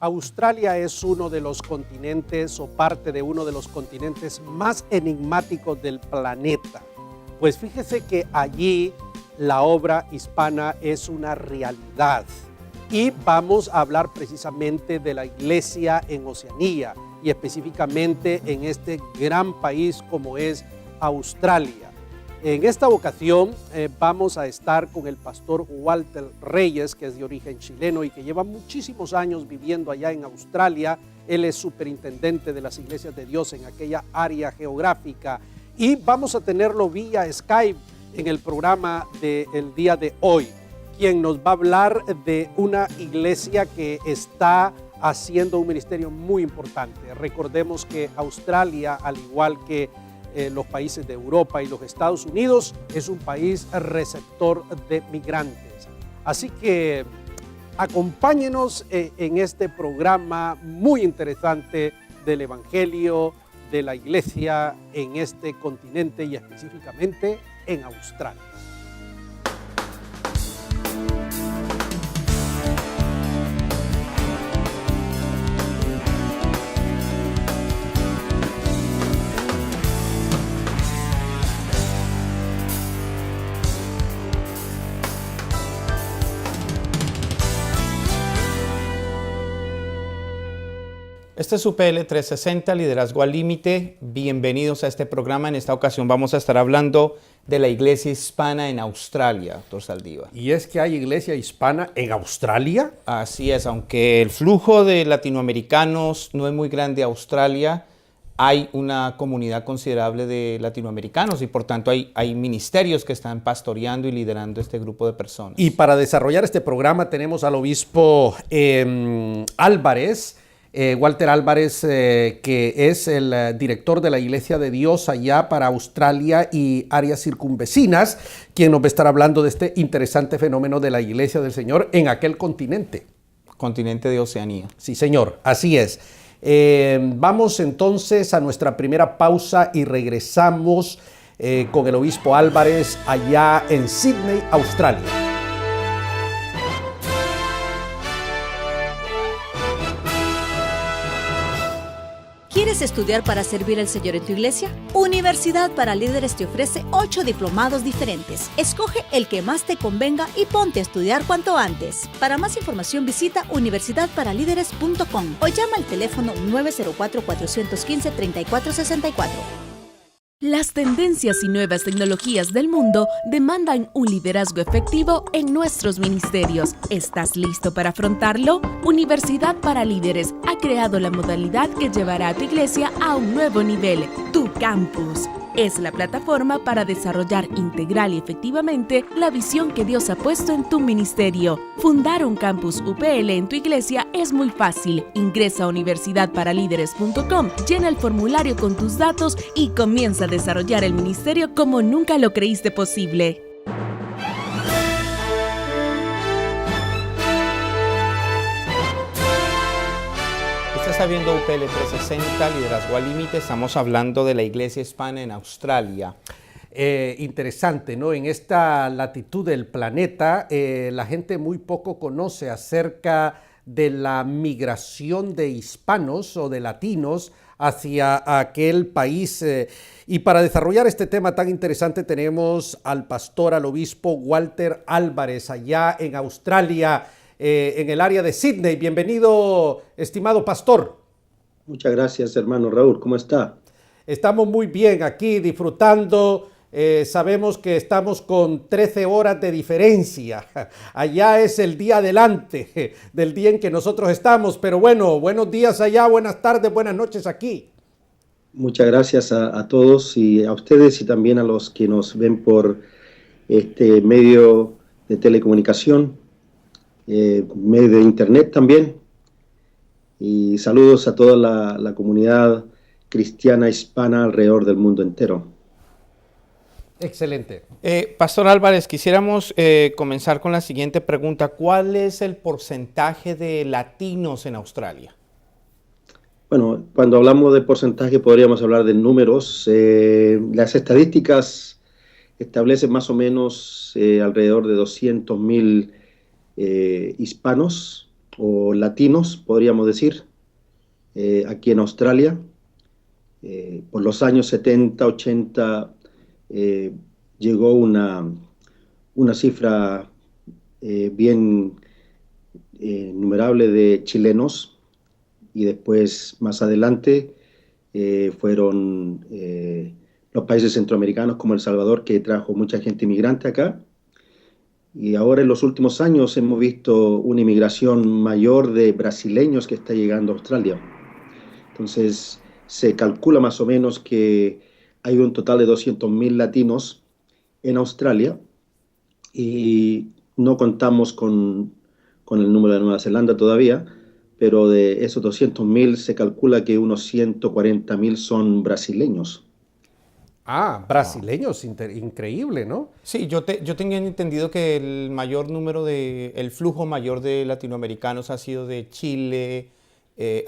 Australia es uno de los continentes o parte de uno de los continentes más enigmáticos del planeta. Pues fíjese que allí la obra hispana es una realidad. Y vamos a hablar precisamente de la iglesia en Oceanía y específicamente en este gran país como es Australia. En esta ocasión vamos a estar con el pastor Walter Reyes, que es de origen chileno y que lleva muchísimos años viviendo allá en Australia. Él es superintendente de las iglesias de Dios en aquella área geográfica y vamos a tenerlo vía Skype en el programa del día de hoy, quien nos va a hablar de una iglesia que está haciendo un ministerio muy importante. Recordemos que Australia, al igual que los países de Europa y los Estados Unidos, es un país receptor de migrantes. Así que acompáñenos en este programa muy interesante del Evangelio de la iglesia en este continente y específicamente en Australia. Este es UPL 360, Liderazgo al Límite. Bienvenidos a este programa. En esta ocasión vamos a estar hablando de la iglesia hispana en Australia, doctor Saldívar. ¿Y es que hay iglesia hispana en Australia? Así es, aunque el flujo de latinoamericanos no es muy grande en Australia, hay una comunidad considerable de latinoamericanos y por tanto hay ministerios que están pastoreando y liderando este grupo de personas. Y para desarrollar este programa tenemos al obispo Álvarez, Walter Álvarez, que es el director de la Iglesia de Dios allá para Australia y áreas circunvecinas, quien nos va a estar hablando de este interesante fenómeno de la Iglesia del Señor en aquel continente. Continente de Oceanía. Sí, señor, así es. Vamos entonces a nuestra primera pausa y regresamos con el obispo Álvarez allá en Sydney, Australia. ¿Quieres estudiar para servir al Señor en tu iglesia? Universidad para Líderes te ofrece 8 diplomados diferentes. Escoge el que más te convenga y ponte a estudiar cuanto antes. Para más información visita universidadparalíderes.com o llama al teléfono 904-415-3464. Las tendencias y nuevas tecnologías del mundo demandan un liderazgo efectivo en nuestros ministerios. ¿Estás listo para afrontarlo? Universidad para Líderes ha creado la modalidad que llevará a tu iglesia a un nuevo nivel, Tu Campus. Es la plataforma para desarrollar integral y efectivamente la visión que Dios ha puesto en tu ministerio. Fundar un campus UPL en tu iglesia es muy fácil. Ingresa a universidadparalíderes.com, llena el formulario con tus datos y comienza a desarrollar el ministerio como nunca lo creíste posible. Está viendo UPL 360, Liderazgo al Límite. Estamos hablando de la iglesia hispana en Australia. Interesante, ¿no? En esta latitud del planeta, la gente muy poco conoce acerca de la migración de hispanos o de latinos hacia aquel país. Y para desarrollar este tema tan interesante tenemos al pastor, al obispo Walter Álvarez, allá en Australia, en el área de Sydney. Bienvenido, estimado pastor. Muchas gracias, hermano Raúl. ¿Cómo está? Estamos muy bien aquí disfrutando. Sabemos que estamos con 13 horas de diferencia. Allá es el día adelante del día en que nosotros estamos. Pero bueno, buenos días allá, buenas tardes, buenas noches aquí. Muchas gracias a todos y a ustedes y también a los que nos ven por este medio de telecomunicación. Medio de internet también, y saludos a toda la comunidad cristiana hispana alrededor del mundo entero. Excelente. Pastor Álvarez, quisiéramos comenzar con la siguiente pregunta. ¿Cuál es el porcentaje de latinos en Australia? Bueno, cuando hablamos de porcentaje podríamos hablar de números. Las estadísticas establecen más o menos alrededor de 200,000 hispanos o latinos, podríamos decir, aquí en Australia. Por los años 70, 80, eh, llegó una cifra bien numerable de chilenos y después, más adelante, fueron los países centroamericanos como El Salvador, que trajo mucha gente inmigrante acá. Y ahora en los últimos años hemos visto una inmigración mayor de brasileños que está llegando a Australia. Entonces, se calcula más o menos que hay un total de 200.000 latinos en Australia y no contamos con el número de Nueva Zelanda todavía, pero de esos 200.000 se calcula que unos 140.000 son brasileños. Ah, brasileños, increíble, ¿no? Sí, yo tenía entendido que el flujo mayor de latinoamericanos ha sido de Chile,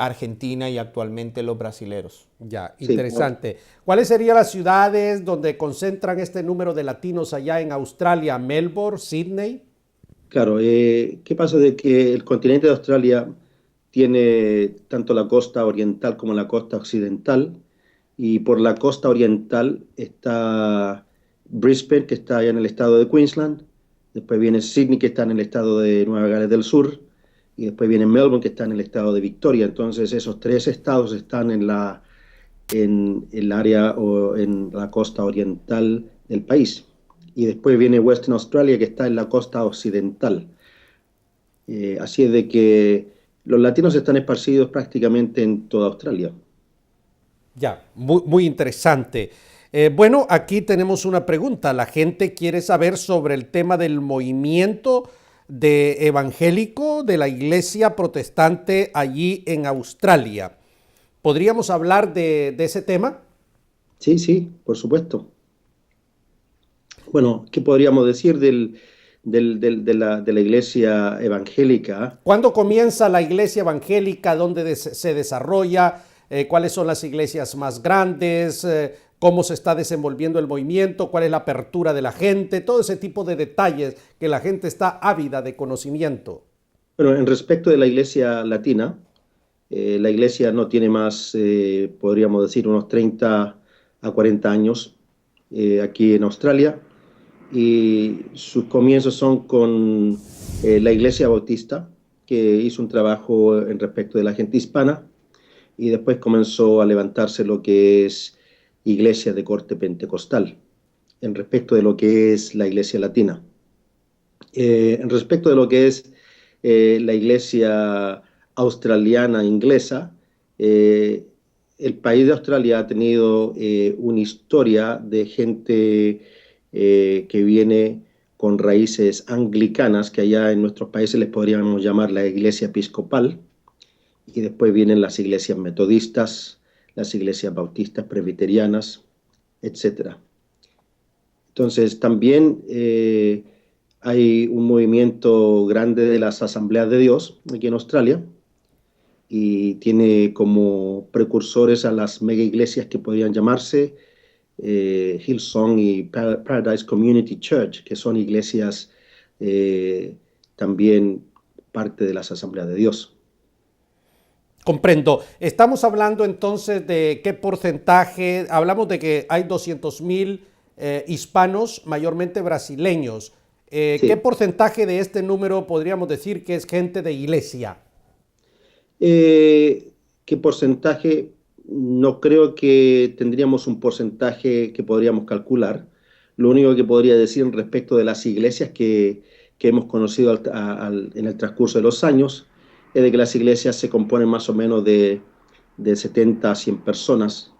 Argentina y actualmente los brasileros. Ya, Sí, interesante. ¿Cuáles serían las ciudades donde concentran este número de latinos allá en Australia? ¿Melbourne, Sydney? claro, ¿qué pasa de que el continente de Australia tiene tanto la costa oriental como la costa occidental? Y por la costa oriental está Brisbane, que está allá en el estado de Queensland, después viene Sydney, que está en el estado de Nueva Gales del Sur, y después viene Melbourne, que está en el estado de Victoria. Entonces esos tres estados están en el área o en la costa oriental del país. Y después viene Western Australia, que está en la costa occidental. Así es de que los latinos están esparcidos prácticamente en toda Australia. Ya, muy interesante. Bueno, aquí tenemos una pregunta. La gente quiere saber sobre el tema del movimiento de evangélico de la iglesia protestante allí en Australia. ¿Podríamos hablar de ese tema? Sí, sí, por supuesto. Bueno, ¿qué podríamos decir de la iglesia evangélica? ¿Cuándo comienza la iglesia evangélica? ¿Dónde se desarrolla? ¿Cuáles son las iglesias más grandes? ¿Cómo se está desenvolviendo el movimiento? ¿Cuál es la apertura de la gente? Todo ese tipo de detalles que la gente está ávida de conocimiento. Bueno, en respecto de la iglesia latina, la iglesia no tiene más, podríamos decir, unos 30 a 40 años aquí en Australia, y sus comienzos son con la iglesia bautista, que hizo un trabajo en respecto de la gente hispana, y después comenzó a levantarse lo que es iglesia de corte pentecostal, en respecto de lo que es la iglesia latina. En respecto de lo que es la iglesia australiana inglesa, eh, el país de Australia ha tenido una historia de gente que viene con raíces anglicanas, que allá en nuestros países les podríamos llamar la iglesia episcopal, y después vienen las iglesias metodistas, las iglesias bautistas, presbiterianas, etcétera. Entonces, también hay un movimiento grande de las Asambleas de Dios aquí en Australia y tiene como precursores a las mega iglesias que podrían llamarse Hillsong y Paradise Community Church, que son iglesias también parte de las Asambleas de Dios. Comprendo. Estamos hablando entonces de qué porcentaje, hablamos de que hay 200.000 hispanos, mayormente brasileños. ¿Qué Sí. porcentaje de este número podríamos decir que es gente de iglesia? ¿Qué porcentaje? No creo que tendríamos un porcentaje que podríamos calcular. Lo único que podría decir respecto de las iglesias que hemos conocido en el transcurso de los años es de que las iglesias se componen más o menos de 70 a 100 personas,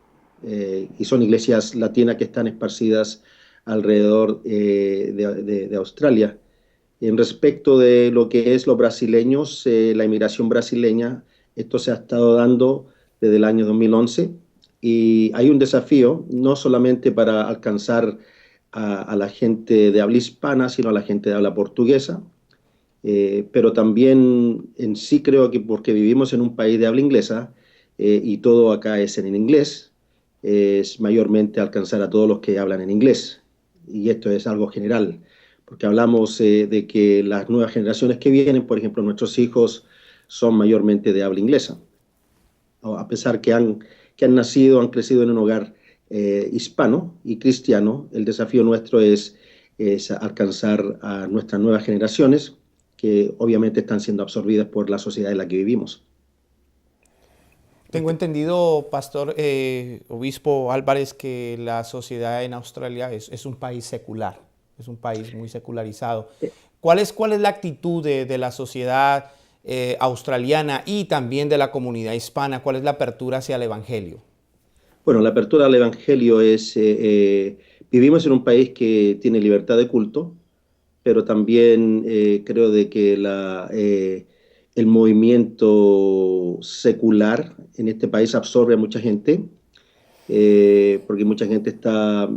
y son iglesias latinas que están esparcidas alrededor de Australia. En respecto de lo que es los brasileños, la inmigración brasileña, esto se ha estado dando desde el año 2011 y hay un desafío no solamente para alcanzar a la gente de habla hispana, sino a la gente de habla portuguesa, pero también en sí creo que porque vivimos en un país de habla inglesa y todo acá es en inglés, es mayormente alcanzar a todos los que hablan en inglés. Y esto es algo general, porque hablamos de que las nuevas generaciones que vienen, por ejemplo, nuestros hijos son mayormente de habla inglesa. A pesar que han crecido en un hogar hispano y cristiano, el desafío nuestro es alcanzar a nuestras nuevas generaciones, que obviamente están siendo absorbidas por la sociedad en la que vivimos. Tengo entendido, Pastor Obispo Álvarez, que la sociedad en Australia es un país secular, es un país muy secularizado. ¿Cuál es la actitud de la sociedad australiana y también de la comunidad hispana? ¿Cuál es la apertura hacia el Evangelio? Bueno, la apertura al Evangelio es, vivimos en un país que tiene libertad de culto, pero también creo de que el movimiento secular en este país absorbe a mucha gente, porque mucha gente está,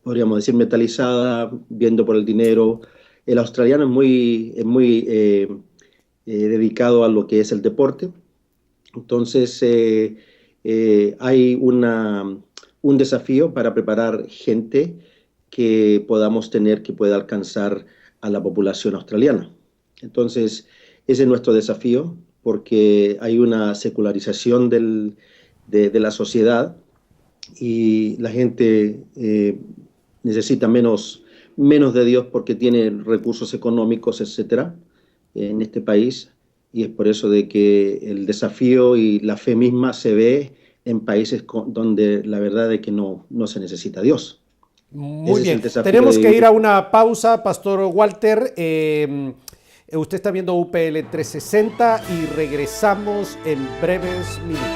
podríamos decir, metalizada, viendo por el dinero. El australiano es muy dedicado a lo que es el deporte. Entonces, hay un desafío para preparar gente que podamos tener, que pueda alcanzar a la población australiana. Entonces, ese es nuestro desafío, porque hay una secularización de la sociedad y la gente necesita menos de Dios porque tiene recursos económicos, etcétera, en este país. Y es por eso de que el desafío y la fe misma se ve en países donde la verdad es que no se necesita a Dios. Muy bien, tenemos que ir a una pausa, Pastor Walter. Usted está viendo UPL 360 y regresamos en breves minutos.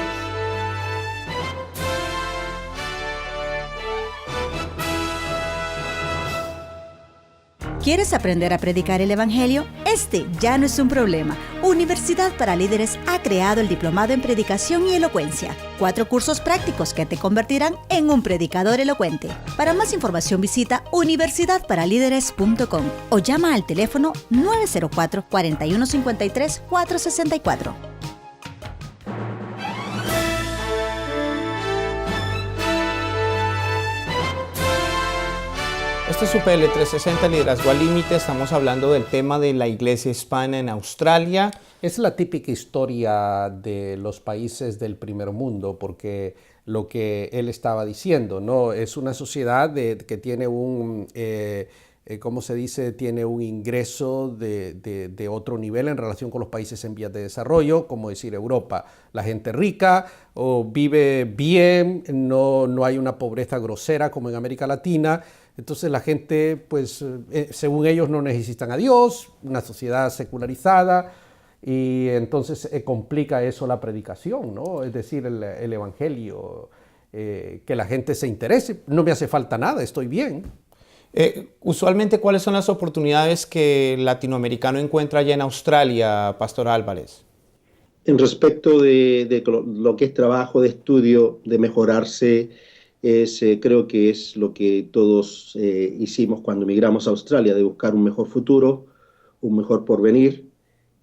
¿Quieres aprender a predicar el Evangelio? Este ya no es un problema. Universidad para Líderes ha creado el Diplomado en Predicación y Elocuencia. 4 cursos prácticos que te convertirán en un predicador elocuente. Para más información visita universidadparalíderes.com o llama al teléfono 904-4153-464. Este es UPL 360, Liderazgo al Límite. Estamos hablando del tema de la iglesia hispana en Australia. Es la típica historia de los países del primer mundo, porque lo que él estaba diciendo, ¿no? Es una sociedad que tiene ¿cómo se dice? Tiene un ingreso de otro nivel en relación con los países en vías de desarrollo, como decir Europa. La gente rica vive bien, no hay una pobreza grosera como en América Latina. Entonces la gente, pues, según ellos no necesitan a Dios, una sociedad secularizada, y entonces complica eso la predicación, ¿no? Es decir, el Evangelio, que la gente se interese. No me hace falta nada, estoy bien. Usualmente, ¿cuáles son las oportunidades que el latinoamericano encuentra allá en Australia, Pastor Álvarez? En respecto de lo que es trabajo, de estudio, de mejorarse, creo que es lo que todos hicimos cuando emigramos a Australia, de buscar un mejor futuro, un mejor porvenir.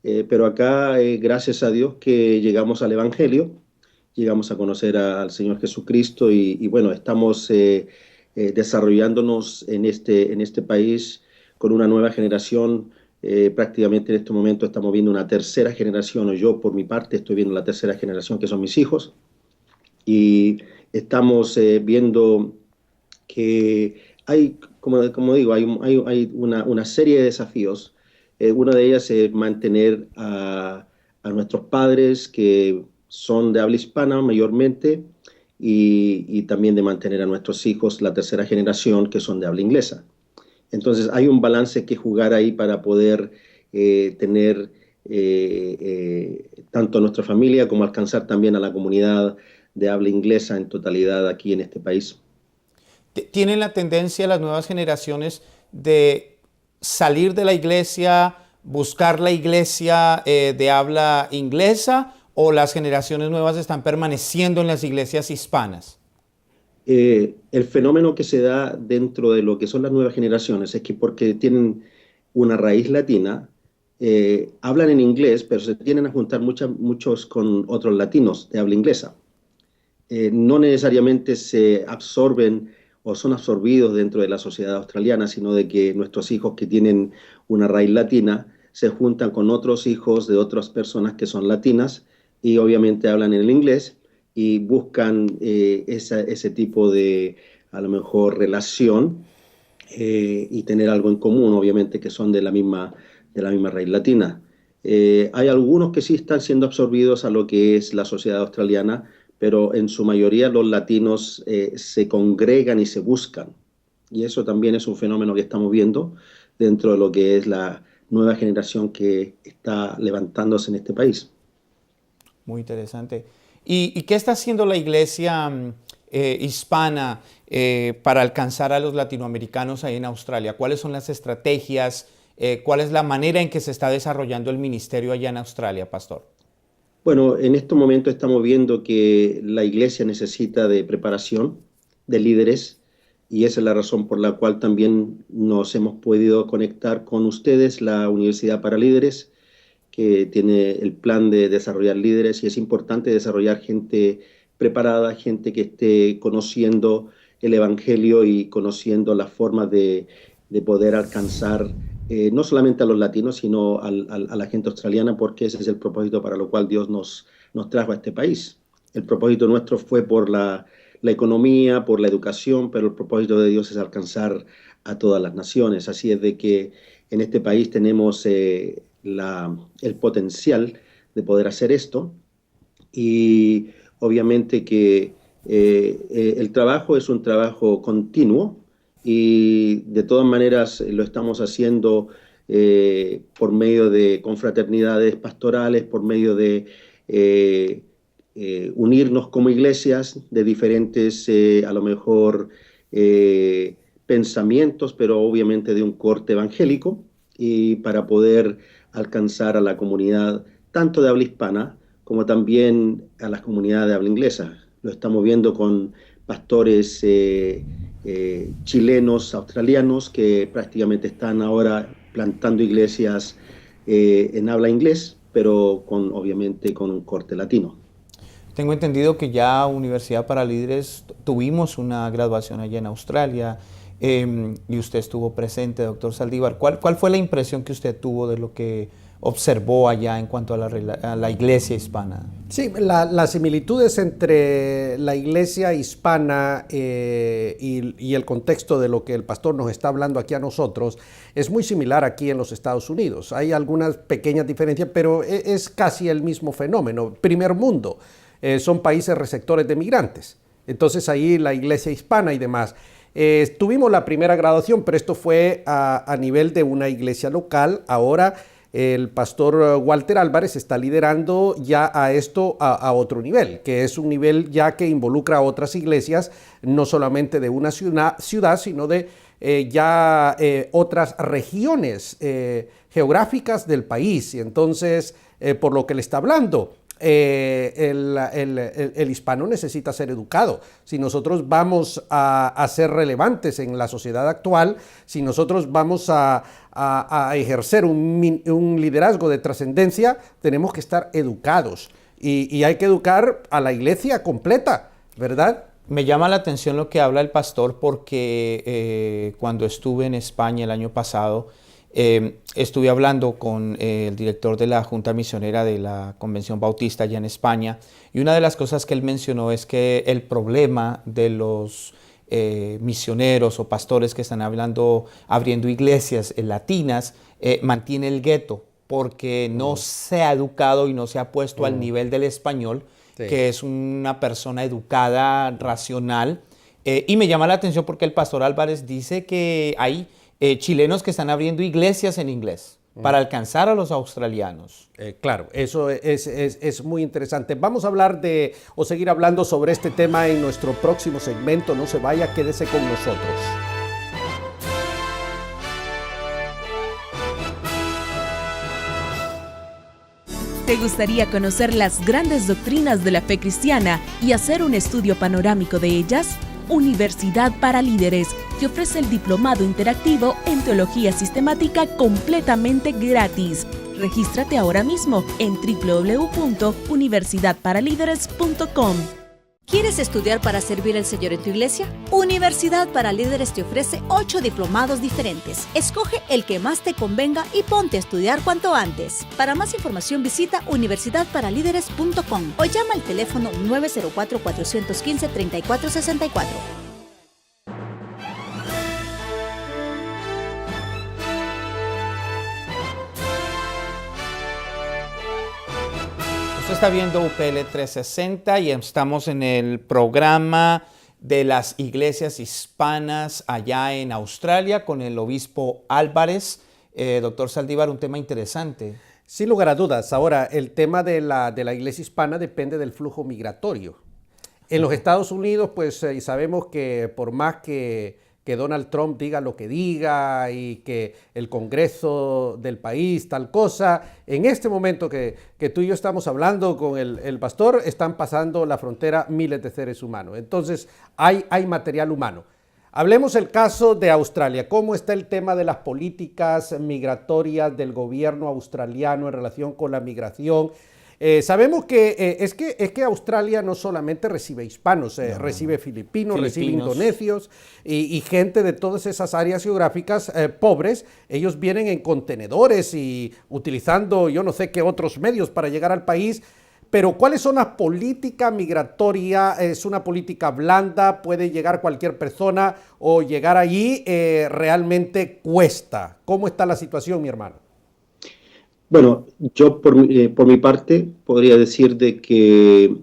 Pero acá, gracias a Dios que llegamos al Evangelio, llegamos a conocer al Señor Jesucristo y bueno, estamos desarrollándonos en este país con una nueva generación. Prácticamente en este momento estamos viendo una tercera generación, o yo por mi parte estoy viendo la tercera generación, que son mis hijos, y estamos viendo que hay, como digo, hay una serie de desafíos. Una de ellas es mantener a nuestros padres, que son de habla hispana mayormente, y también de mantener a nuestros hijos, la tercera generación, que son de habla inglesa. Entonces hay un balance que jugar ahí para poder tener tanto a nuestra familia como alcanzar también a la comunidad de habla inglesa en totalidad aquí en este país. ¿Tienen la tendencia las nuevas generaciones de salir de la iglesia, buscar la iglesia de habla inglesa, o las generaciones nuevas están permaneciendo en las iglesias hispanas? El fenómeno que se da dentro de lo que son las nuevas generaciones es que, porque tienen una raíz latina, hablan en inglés, pero se tienden a juntar muchos con otros latinos de habla inglesa. No necesariamente se absorben o son absorbidos dentro de la sociedad australiana, sino de que nuestros hijos que tienen una raíz latina se juntan con otros hijos de otras personas que son latinas y obviamente hablan en el inglés y buscan ese tipo de, a lo mejor, relación y tener algo en común, obviamente, que son de la misma raíz latina. Hay algunos que sí están siendo absorbidos a lo que es la sociedad australiana, pero en su mayoría los latinos se congregan y se buscan. Y eso también es un fenómeno que estamos viendo dentro de lo que es la nueva generación que está levantándose en este país. Muy interesante. ¿Y qué está haciendo la iglesia hispana para alcanzar a los latinoamericanos ahí en Australia? ¿Cuáles son las estrategias? ¿Cuál es la manera en que se está desarrollando el ministerio allá en Australia, pastor? Bueno, en estos momentos estamos viendo que la iglesia necesita de preparación, de líderes, y esa es la razón por la cual también nos hemos podido conectar con ustedes, la Universidad para Líderes, que tiene el plan de desarrollar líderes, y es importante desarrollar gente preparada, gente que esté conociendo el Evangelio y conociendo las formas de poder alcanzar no solamente a los latinos, sino a la gente australiana, porque ese es el propósito para lo cual Dios nos trajo a este país. El propósito nuestro fue por la economía, por la educación, pero el propósito de Dios es alcanzar a todas las naciones. Así es de que en este país tenemos el potencial de poder hacer esto, y obviamente que el trabajo es un trabajo continuo, y de todas maneras lo estamos haciendo por medio de confraternidades pastorales, por medio de unirnos como iglesias de diferentes, a lo mejor, pensamientos, pero obviamente de un corte evangélico, y para poder alcanzar a la comunidad tanto de habla hispana como también a la comunidad de habla inglesa. Lo estamos viendo con pastores chilenos, australianos, que prácticamente están ahora plantando iglesias en habla inglés, pero obviamente con un corte latino. Tengo entendido que ya Universidad para Líderes tuvimos una graduación allá en Australia y usted estuvo presente, doctor Saldívar. ¿Cuál fue la impresión que usted tuvo de lo que observó allá en cuanto a la iglesia hispana? Sí, las similitudes entre la iglesia hispana y el contexto de lo que el pastor nos está hablando aquí a nosotros es muy similar aquí en los Estados Unidos. Hay algunas pequeñas diferencias, pero es casi el mismo fenómeno. Primer mundo, son países receptores de migrantes. Entonces ahí la iglesia hispana y demás. Tuvimos la primera graduación, pero esto fue a nivel de una iglesia local. Ahora el pastor Walter Álvarez está liderando ya a esto a otro nivel, que es un nivel ya que involucra a otras iglesias, no solamente de una ciudad, sino de otras regiones geográficas del país. Y entonces, por lo que le está hablando, el hispano necesita ser educado. Si nosotros vamos a ser relevantes en la sociedad actual, si nosotros vamos a ejercer un liderazgo de trascendencia, tenemos que estar educados y hay que educar a la iglesia completa, ¿verdad? Me llama la atención lo que habla el pastor porque cuando estuve en España el año pasado, estuve hablando con el director de la Junta Misionera de la Convención Bautista allá en España, y una de las cosas que él mencionó es que el problema de los misioneros o pastores que están abriendo iglesias latinas mantiene el gueto, porque no se ha educado y no se ha puesto al nivel del español, que es una persona educada, racional, y me llama la atención porque el pastor Álvarez dice que hay chilenos que están abriendo iglesias en inglés para alcanzar a los australianos. Claro, eso es muy interesante. Vamos a hablar o seguir hablando sobre este tema en nuestro próximo segmento. No se vaya, quédese con nosotros. ¿Te gustaría conocer las grandes doctrinas de la fe cristiana y hacer un estudio panorámico de ellas? Universidad para Líderes te ofrece el diplomado interactivo en Teología Sistemática completamente gratis. Regístrate ahora mismo en www.universidadparalíderes.com. ¿Quieres estudiar para servir al Señor en tu iglesia? Universidad para Líderes te ofrece 8 diplomados diferentes. Escoge el que más te convenga y ponte a estudiar cuanto antes. Para más información visita universidadparalíderes.com o llama al teléfono 904-415-3464. Usted está viendo UPL 360 y estamos en el programa de las iglesias hispanas allá en Australia con el obispo Álvarez. Doctor Saldívar, un tema interesante. Sin lugar a dudas. Ahora, el tema de la iglesia hispana depende del flujo migratorio. En los Estados Unidos, pues sabemos que por más que Donald Trump diga lo que diga y que el Congreso del país tal cosa, en este momento que tú y yo estamos hablando con el pastor, están pasando la frontera miles de seres humanos. Entonces hay material humano. Hablemos el caso de Australia. ¿Cómo está el tema de las políticas migratorias del gobierno australiano en relación con la migración? Sabemos que es que Australia no solamente recibe hispanos, recibe filipinos, recibe indonesios y gente de todas esas áreas geográficas pobres. Ellos vienen en contenedores y utilizando yo no sé qué otros medios para llegar al país. Pero ¿cuáles son las políticas migratorias? ¿Es una política blanda? ¿Puede llegar cualquier persona o llegar allí realmente cuesta? ¿Cómo está la situación, mi hermano? Bueno, yo por mi parte podría decir de que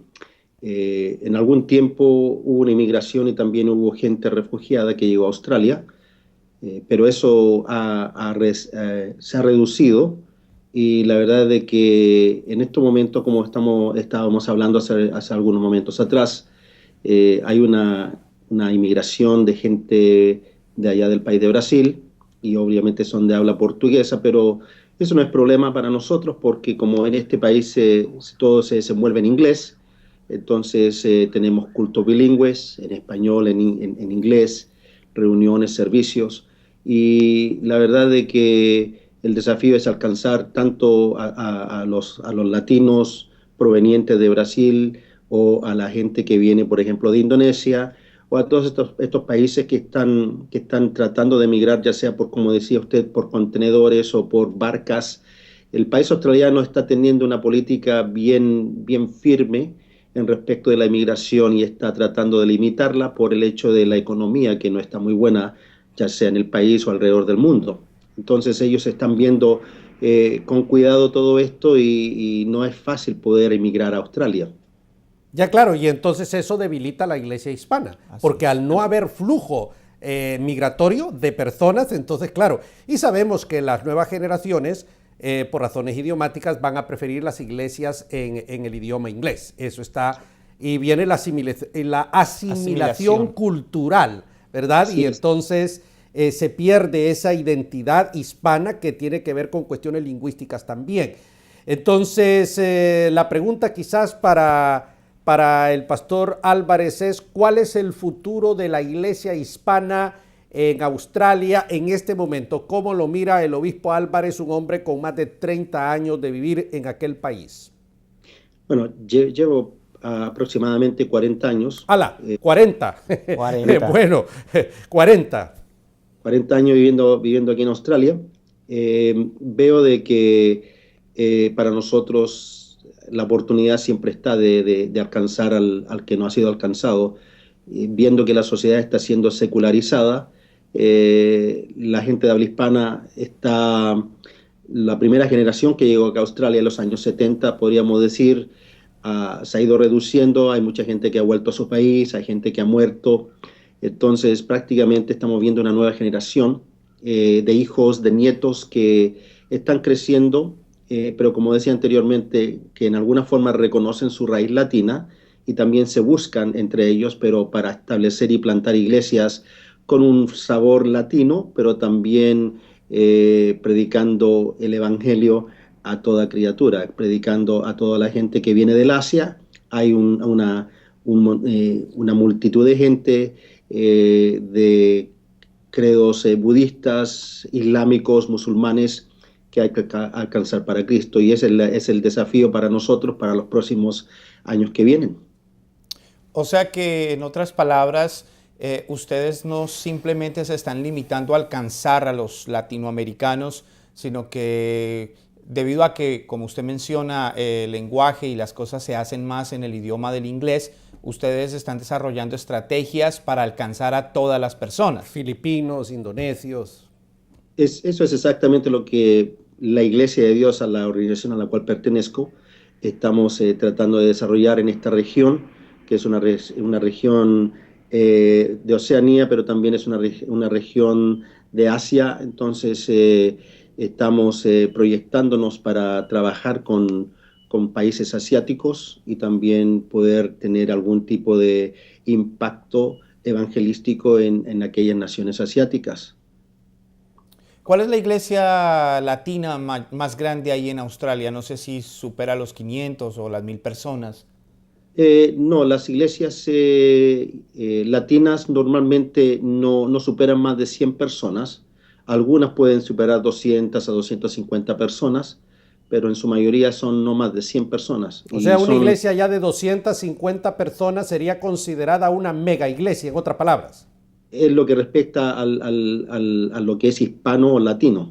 en algún tiempo hubo una inmigración y también hubo gente refugiada que llegó a Australia, pero eso se ha reducido y la verdad de que en estos momentos, como estábamos hablando hace algunos momentos atrás, hay una inmigración de gente de allá del país de Brasil y obviamente son de habla portuguesa, pero eso no es problema para nosotros porque como en este país todo se desenvuelve en inglés, entonces tenemos cultos bilingües, en español, en inglés, reuniones, servicios, y la verdad de que el desafío es alcanzar tanto a los latinos provenientes de Brasil o a la gente que viene, por ejemplo, de Indonesia, o a todos estos países que están tratando de emigrar, ya sea por, como decía usted, por contenedores o por barcas. El país australiano está teniendo una política bien firme en respecto de la inmigración y está tratando de limitarla por el hecho de la economía que no está muy buena, ya sea en el país o alrededor del mundo. Entonces ellos están viendo con cuidado todo esto y no es fácil poder emigrar a Australia. Ya claro, y entonces eso debilita a la iglesia hispana, porque al no haber flujo migratorio de personas, entonces claro, y sabemos que las nuevas generaciones, por razones idiomáticas, van a preferir las iglesias en el idioma inglés, eso está, y viene la asimilación cultural, ¿verdad? Sí, y entonces se pierde esa identidad hispana que tiene que ver con cuestiones lingüísticas también. Entonces, la pregunta quizás para el pastor Álvarez es, ¿cuál es el futuro de la iglesia hispana en Australia en este momento? ¿Cómo lo mira el obispo Álvarez, un hombre con más de 30 años de vivir en aquel país? Bueno, llevo aproximadamente 40 años. ¡Hala! 40. 40. Bueno, 40. 40 años viviendo aquí en Australia. Veo de que para nosotros la oportunidad siempre está de alcanzar al que no ha sido alcanzado. Viendo que la sociedad está siendo secularizada, la gente de habla hispana está, la primera generación que llegó acá a Australia en los años 70, podríamos decir, se ha ido reduciendo, hay mucha gente que ha vuelto a su país, hay gente que ha muerto, entonces prácticamente estamos viendo una nueva generación de hijos, de nietos que están creciendo, pero como decía anteriormente, que en alguna forma reconocen su raíz latina y también se buscan entre ellos, pero para establecer y plantar iglesias con un sabor latino, pero también predicando el evangelio a toda criatura, predicando a toda la gente que viene del Asia. Hay una multitud de gente de credos budistas, islámicos, musulmanes, que hay que alcanzar para Cristo, y ese es el desafío para nosotros para los próximos años que vienen. O sea que, en otras palabras, ustedes no simplemente se están limitando a alcanzar a los latinoamericanos, sino que debido a que, como usted menciona, el lenguaje y las cosas se hacen más en el idioma del inglés, ustedes están desarrollando estrategias para alcanzar a todas las personas. Filipinos, indonesios. Eso es exactamente lo que la Iglesia de Dios, a la organización a la cual pertenezco, estamos tratando de desarrollar en esta región, que es una región de Oceanía, pero también es una región de Asia. Entonces, estamos proyectándonos para trabajar con países asiáticos y también poder tener algún tipo de impacto evangelístico en aquellas naciones asiáticas. ¿Cuál es la iglesia latina más grande ahí en Australia? No sé si supera los 500 o las 1000 personas. No, las iglesias latinas normalmente no superan más de 100 personas. Algunas pueden superar 200 a 250 personas, pero en su mayoría son no más de 100 personas. O sea, una iglesia ya de 250 personas sería considerada una mega iglesia, en otras palabras. Es lo que respecta a lo que es hispano o latino.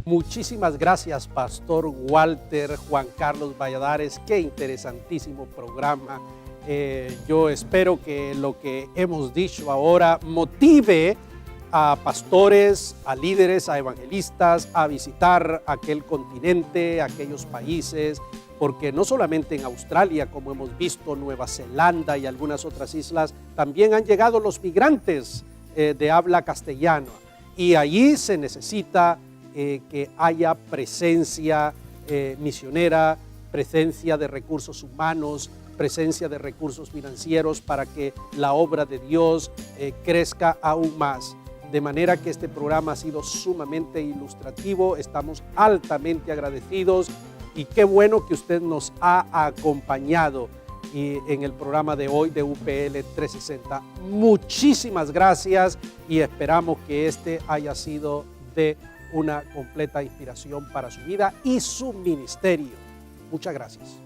Muchísimas gracias, Pastor Walter Juan Carlos Valladares. Qué interesantísimo programa. Yo espero que lo que hemos dicho ahora motive a pastores, a líderes, a evangelistas a visitar aquel continente, aquellos países, porque no solamente en Australia, como hemos visto, Nueva Zelanda y algunas otras islas, también han llegado los migrantes de habla castellana, y allí se necesita que haya presencia misionera, presencia de recursos humanos, presencia de recursos financieros para que la obra de Dios crezca aún más. De manera que este programa ha sido sumamente ilustrativo, estamos altamente agradecidos y qué bueno que usted nos ha acompañado en el programa de hoy de UPL 360. Muchísimas gracias y esperamos que este haya sido de una completa inspiración para su vida y su ministerio. Muchas gracias.